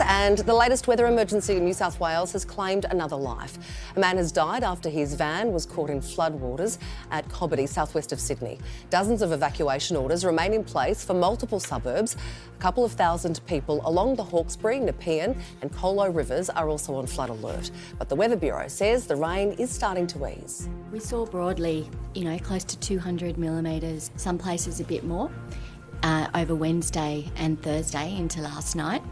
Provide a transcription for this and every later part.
And the latest weather emergency in New South Wales has claimed another life. A man has died after his van was caught in floodwaters at Cobbitty, southwest of Sydney. Dozens of evacuation orders remain in place for multiple suburbs. A couple of thousand people along the Hawkesbury, Nepean and Colo rivers are also on flood alert. But the Weather Bureau says the rain is starting to ease. We saw broadly, close to 200 millimetres, some places a bit more, over Wednesday and Thursday into last night.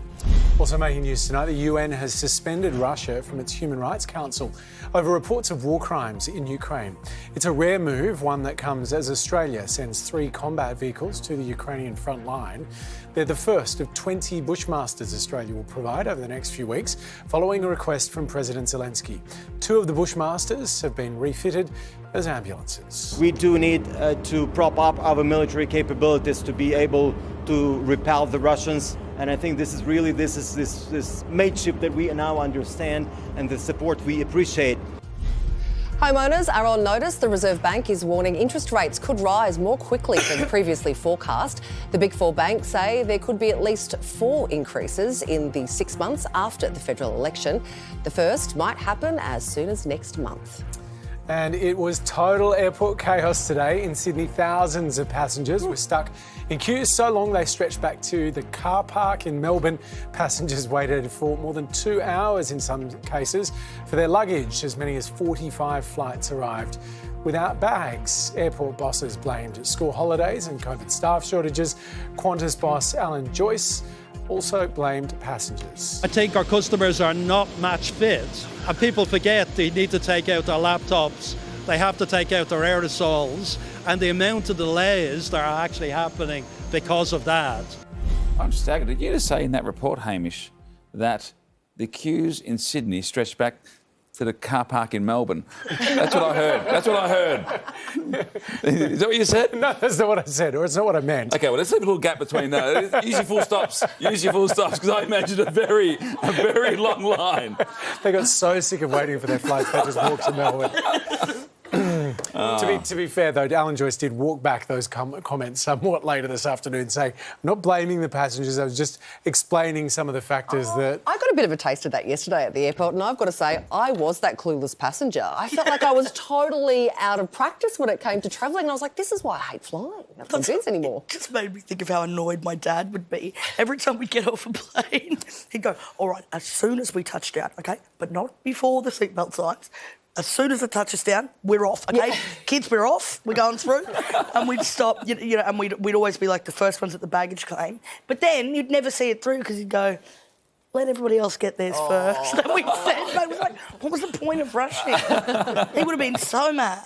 Also making news tonight, the UN has suspended Russia from its Human Rights Council over reports of war crimes in Ukraine. It's a rare move, one that comes as Australia sends 3 combat vehicles to the Ukrainian front line. They're the first of 20 Bushmasters Australia will provide over the next few weeks, following a request from President Zelensky. 2 of the Bushmasters have been refitted as ambulances. We do need to prop up our military capabilities to be able to repel the Russians. And I think this mateship that we now understand and the support we appreciate. Homeowners are on notice. The Reserve Bank is warning interest rates could rise more quickly than previously forecast. The Big Four banks say there could be at least 4 increases in the 6 months after the federal election. The first might happen as soon as next month. And it was total airport chaos today in Sydney. Thousands of passengers were stuck in queues so long they stretched back to the car park in Melbourne. Passengers waited for more than 2 hours in some cases for their luggage. As many as 45 flights arrived without bags. Airport bosses blamed school holidays and COVID staff shortages. Qantas boss Alan Joyce also blamed passengers. I think our customers are not match fit, and people forget they need to take out their laptops, they have to take out their aerosols, and the amount of delays that are actually happening because of that. I'm staggered. Did you just say in that report, Hamish, that the queues in Sydney stretched back to the car park in Melbourne? That's what I heard. That's what I heard. Is that what you said? No, that's not what I said, or it's not what I meant. OK, well, let's leave a little gap between that. Use your full stops. Use your full stops, because I imagined a very long line. They got so sick of waiting for their flights, they just walked to Melbourne. To be fair, though, Alan Joyce did walk back those comments somewhat later this afternoon, saying, I'm not blaming the passengers, I was just explaining some of the factors that... I got a bit of a taste of that yesterday at the airport, and I've got to say, I was that clueless passenger. I felt like I was totally out of practice when it came to travelling, and I was like, this is why I hate flying. I don't do this anymore. It just made me think of how annoyed my dad would be. Every time we get off a plane, he'd go, all right, as soon as we touch down, OK, but not before the seatbelt signs. As soon as it touches down, we're off, OK? Yeah. Kids, we're off, we're going through. And we'd stop, and we'd always be like the first ones at the baggage claim. But then you'd never see it through because you'd go, let everybody else get theirs first. And we'd stand back, it was like, what was the point of rushing? He would have been so mad.